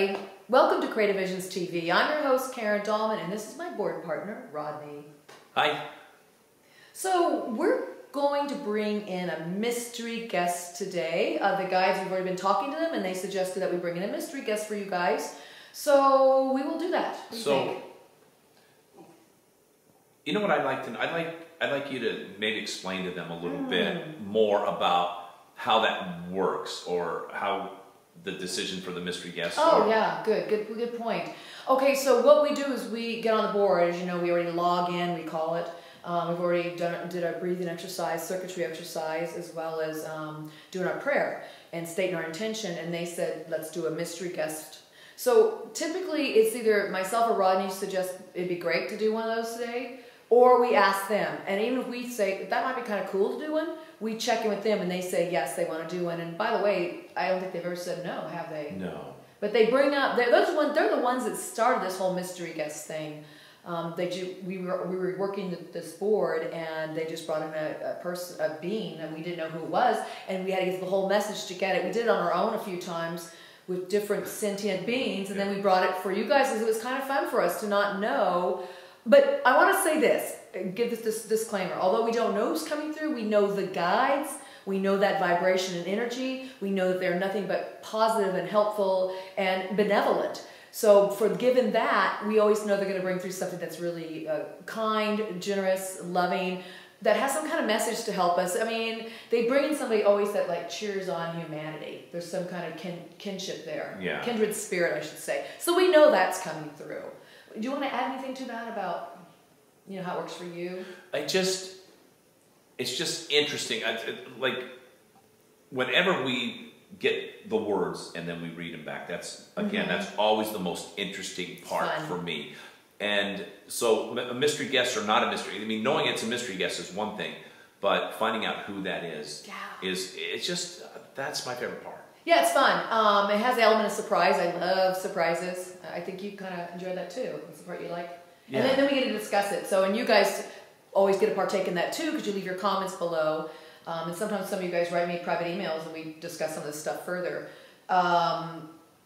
everybody. Welcome to Creative Visions TV. I'm your host, Dahlman, and this is my board partner, Rodney. Hi. So we're going to bring in a mystery guest today. The guys, we've already been talking to them, and they suggested that we bring in a mystery guest for you guys. So we will do that. What do you think? You know what I'd like to? I'd like you to maybe explain to them a little bit more about how that works, or how the decision for the mystery guest. Oh yeah, good point. Okay, so what we do is we get on the board. As you know, we already log in, we call it. We've already did our breathing exercise, circuitry exercise, as well as doing our prayer and stating our intention. And they said, let's do a mystery guest. So typically, it's either myself or Rodney suggest it'd be great to do one of those today, or we ask them. And even if we say that might be kind of cool to do one, we check in with them, and they say yes, they want to do one. And by the way, I don't think they've ever said no, have they? No. But they bring up, they're the ones that started this whole mystery guest thing. We were working this board, and they just brought in a being, and we didn't know who it was, and we had to get the whole message to get it. We did it on our own a few times with different sentient beings, and then we brought it for you guys because it was kind of fun for us to not know. But I want to say this, give this disclaimer. Although we don't know who's coming through, we know the guides, we know that vibration and energy, we know that they're nothing but positive and helpful and benevolent. So given that, we always know they're going to bring through something that's really kind, generous, loving, that has some kind of message to help us. I mean, they bring in somebody always that like cheers on humanity. There's some kind of kinship there. Yeah. Kindred spirit, I should say. So we know that's coming through. Do you want to add anything to that about, how it works for you? It's just interesting. Like, whenever we get the words and then we read them back, that's always the most interesting part for me. And so a mystery guest or not a mystery, I mean, knowing it's a mystery guest is one thing, but finding out who that is that's my favorite part. Yeah, it's fun. It has the element of surprise. I love surprises. I think you kind of enjoy that too. That's the part you like. Yeah. And then we get to discuss it. So, and you guys always get to partake in that too, because you leave your comments below. And sometimes some of you guys write me private emails, and we discuss some of this stuff further.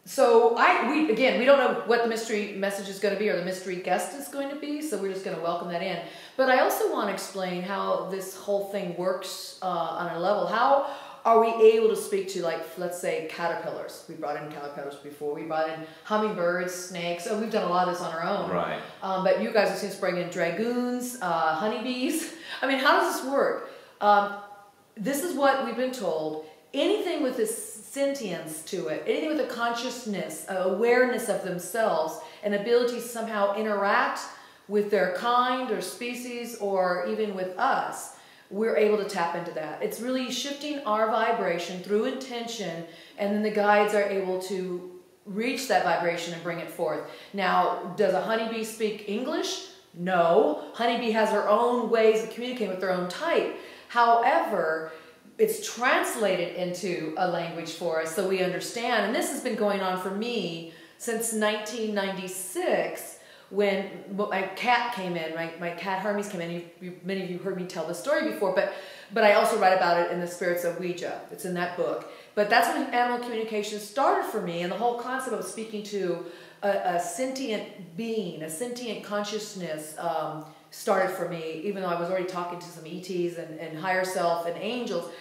So we don't know what the mystery message is going to be, or the mystery guest is going to be, so we're just going to welcome that in. But I also want to explain how this whole thing works on a level. How are we able to speak to, like, let's say, caterpillars? We brought in caterpillars before. We brought in hummingbirds, snakes. So we've done a lot of this on our own. Right. But you guys have seen us bring in dragoons, honeybees. I mean, how does this work? This is what we've been told. Anything with this sentience to it, anything with a consciousness, awareness of themselves, an ability to somehow interact with their kind or species, or even with us, we're able to tap into that. It's really shifting our vibration through intention, and then the guides are able to reach that vibration and bring it forth. Now, does a honeybee speak English? No. Honeybee has her own ways of communicating with their own type. However, it's translated into a language for us so we understand. And this has been going on for me since 1996, when my cat came in, my cat Hermes came in. Many of you heard me tell this story before, but I also write about it in the Spirits of Ouija. It's in that book. But that's when animal communication started for me, and the whole concept of speaking to a sentient being, a sentient consciousness, started for me, even though I was already talking to some ETs and higher self and angels.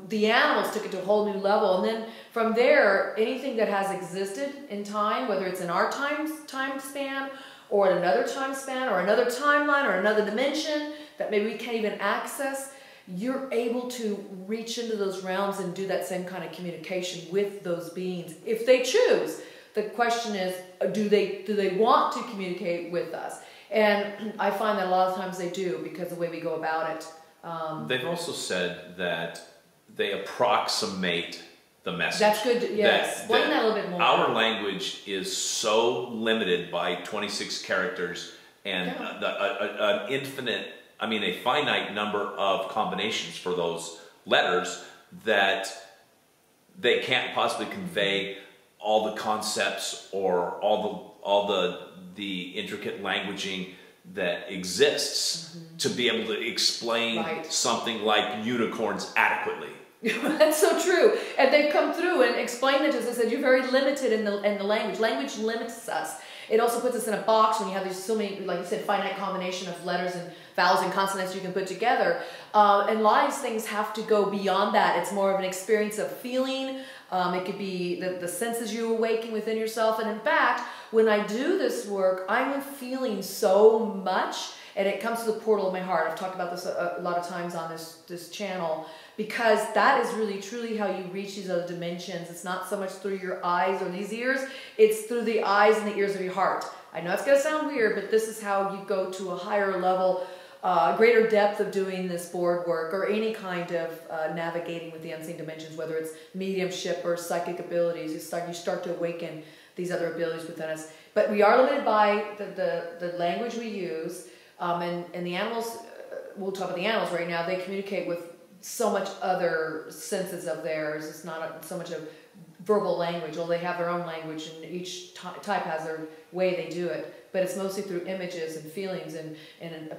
The animals took it to a whole new level. And then from there, anything that has existed in time, whether it's in our time span, or in another time span, or another timeline, or another dimension that maybe we can't even access, you're able to reach into those realms and do that same kind of communication with those beings, if they choose. The question is, do they want to communicate with us? And I find that a lot of times they do, because of the way we go about it. They've also said that they approximate the message. That's good. Yes. Explain that a little bit more. Our language is so limited by 26 characters and an infinite, a finite number of combinations for those letters, that they can't possibly convey all the concepts or all the intricate languaging that exists to be able to explain something like unicorns adequately. That's so true. And they've come through and explained it to us. They said, you're very limited in the language. Language limits us. It also puts us in a box when you have these so many, like you said, finite combination of letters and vowels and consonants you can put together. And lives, things have to go beyond that. It's more of an experience of feeling. It could be the senses you awaken within yourself. And in fact, when I do this work, I'm feeling so much, and it comes to the portal of my heart. I've talked about this a lot of times on this channel, because that is really truly how you reach these other dimensions. It's not so much through your eyes or these ears, it's through the eyes and the ears of your heart. I know it's going to sound weird, but this is how you go to a higher level, greater depth of doing this board work, or any kind of navigating with the unseen dimensions, whether it's mediumship or psychic abilities. You start to awaken these other abilities within us. But we are limited by the language we use, and the animals, we'll talk about the animals right now, they communicate with so much other senses of theirs. It's not so much a verbal language, although they have their own language, and each type has their way they do it. But it's mostly through images and feelings and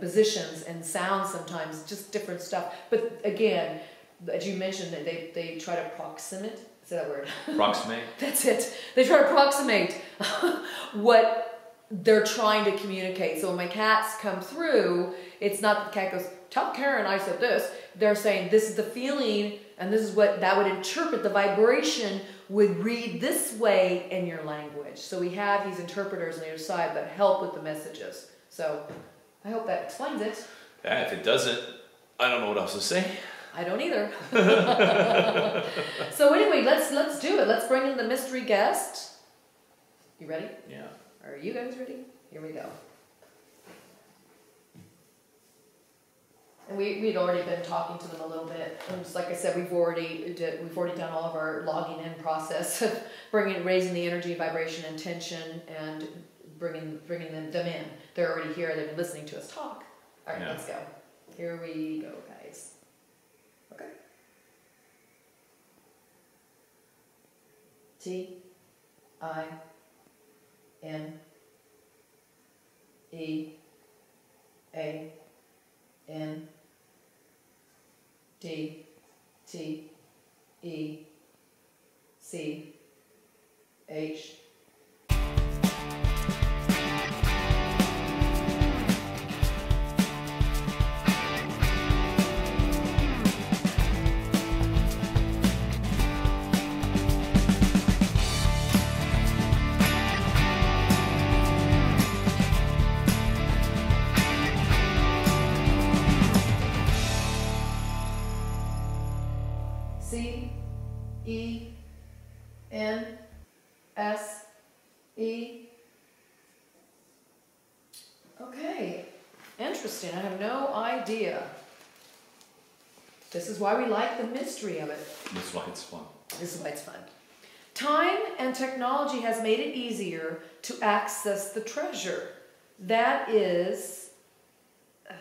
positions and sounds sometimes, just different stuff. But again, as you mentioned, that they try to proximate. Is that a word? Approximate. That's it. They try to approximate what they're trying to communicate. So when my cats come through, it's not that the cat goes, tell Karen I said this. They're saying this is the feeling, and this is what that would interpret. The vibration would read this way in your language. So we have these interpreters on the other side that help with the messages. So I hope that explains it. Yeah, if it doesn't, I don't know what else to say. I don't either. So anyway, let's do it. Let's bring in the mystery guest. You ready? Yeah. Are you guys ready? Here we go. And we'd already been talking to them a little bit. And just like I said, we've already done all of our logging in process of raising the energy, vibration, and tension, and bringing them in. They're already here. They've been listening to us talk. All right, Let's go. Here we go, guys. Okay. T-I-N-E-A-N D-T-E-C-H C-E-N-S-E. Okay, interesting. I have no idea. This is why we like the mystery of it. This is why it's fun. This is why it's fun. Time and technology has made it easier to access the treasure. That is, I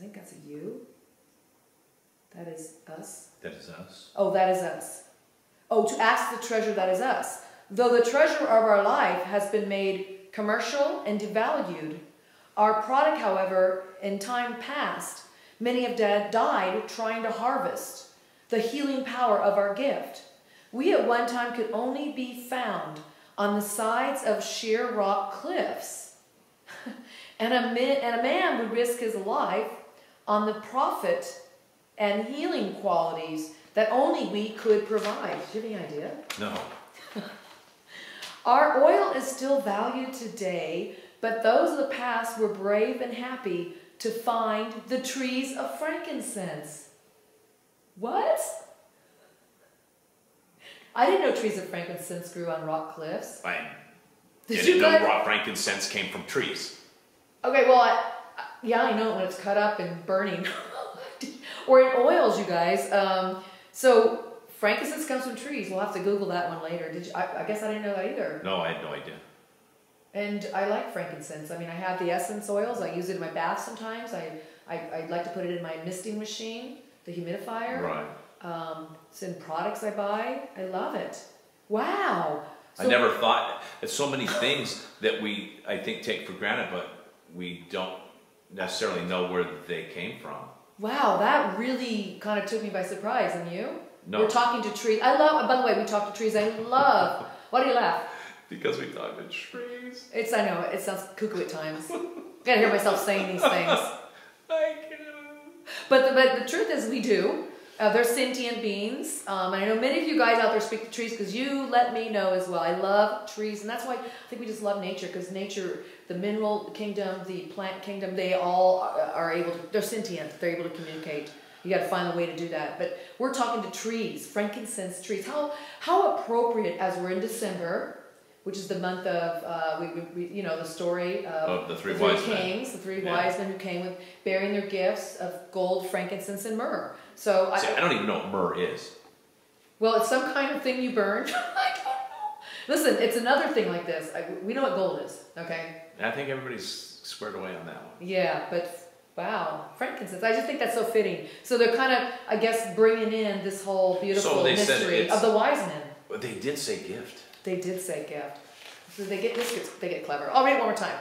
think that's a you. That is us. That is us. Oh, that is us. Oh, to access the treasure, that is us. Though the treasure of our life has been made commercial and devalued, our product, however, in time past, many have died trying to harvest the healing power of our gift. We at one time could only be found on the sides of sheer rock cliffs. and a man would risk his life on the profit and healing qualities that only we could provide. Do you have any idea? No. Our oil is still valued today, but those of the past were brave and happy to find the trees of frankincense. What? I didn't know trees of frankincense grew on rock cliffs. I didn't know rock frankincense came from trees. Okay, well, I know when it's cut up and burning. Or in oils, you guys. So frankincense comes from trees. We'll have to Google that one later. I guess I didn't know that either. No, I had no idea. And I like frankincense. I mean, I have the essence oils. I use it in my bath sometimes. I like to put it in my misting machine, the humidifier. Right. It's in products I buy. I love it. Wow. I never thought, there's so many things that we, I think, take for granted, but we don't necessarily know where they came from. Wow, that really kind of took me by surprise. And you? No. We're talking to trees. I love, by the way, we talk to trees. I love. Why do you laugh? Because we talk to trees. I know, it sounds cuckoo at times. I gotta hear myself saying these things. I can. But the truth is we do. They're sentient beings. And I know many of you guys out there speak to trees because you let me know as well. I love trees, and that's why I think we just love nature, because nature, the mineral kingdom, the plant kingdom, they all are able to, they're sentient. They're able to communicate. You got to find a way to do that. But we're talking to trees, frankincense trees. How appropriate as we're in December, which is the month of, you know, the story of the three wise kings, men. The three wise men who came with bearing their gifts of gold, frankincense, and myrrh. So I don't even know what myrrh is. Well, it's some kind of thing you burn. I don't know. Listen, it's another thing like this. We know what gold is, okay? I think everybody's squared away on that one. Yeah, but wow, frankincense. I just think that's so fitting. So they're kind of, I guess, bringing in this whole beautiful mystery of the wise men. But they did say gift. They did say gift. So they get clever. I'll read it one more time.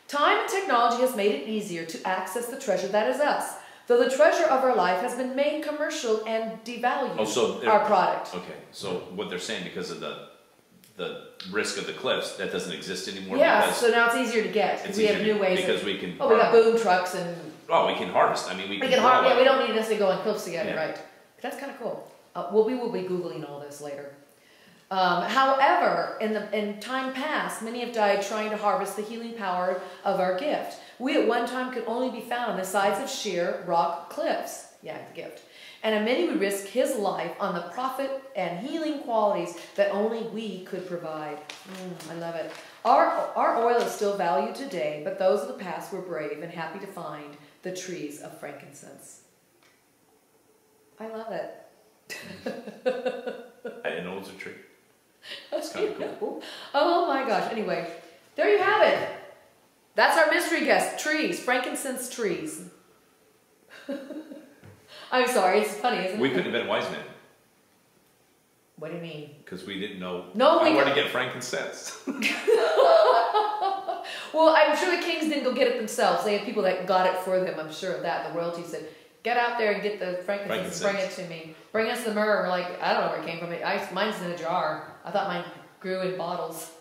Time and technology has made it easier to access the treasure that is us. Though the treasure of our life has been made commercial and devalued our product. Okay, so what they're saying, because of the risk of the cliffs, that doesn't exist anymore. Yeah, so now it's easier to get because we have new ways. Because we can. Oh, we got boom trucks and. Oh, we can harvest. I mean, we can harvest. Yeah, we don't need necessarily go on cliffs to get it, Yeah. right? That's kind of cool. Well, we will be Googling all this later. However, in time past, many have died trying to harvest the healing power of our gift. We at one time could only be found on the sides of sheer rock cliffs. Yeah, the gift. And in many would risk his life on the profit and healing qualities that only we could provide. I love it. Our oil is still valued today, but those of the past were brave and happy to find the trees of frankincense. I love it. I didn't know it was a tree. That's kind of cool. Oh my gosh. Anyway, there you have it. That's our mystery guest. Trees. Frankincense trees. I'm sorry. It's funny, isn't it? We couldn't have been wise men. What do you mean? Because we didn't know where to get frankincense. Well, I'm sure the kings didn't go get it themselves. They had people that got it for them. I'm sure of that. The royalty said, get out there and get the frankincense and bring it to me. Bring us the myrrh. We're like, I don't know where it came from. Mine's in a jar. I thought mine grew in bottles.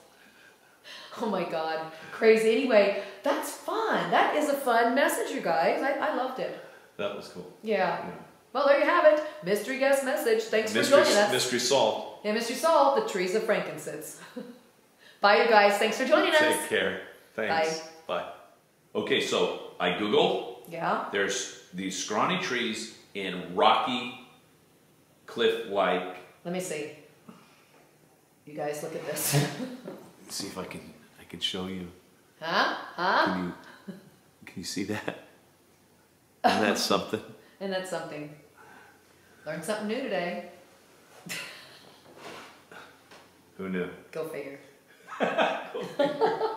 Oh my God. Crazy. Anyway, that's fun. That is a fun message, you guys. I loved it. That was cool. Yeah. Well, there you have it. Mystery guest message. Thanks for joining us. Mystery solved. Yeah, mystery solved. The trees of frankincense. Bye, you guys. Thanks for joining us. Take care. Thanks. Bye. Okay, so I Googled. Yeah. There's these scrawny trees in rocky, cliff-like. Let me see. You guys look at this. Let's see if I can show you. Huh? Can you see that? Isn't that something? And that's something. Learned something new today. Who knew? Go figure. Go figure.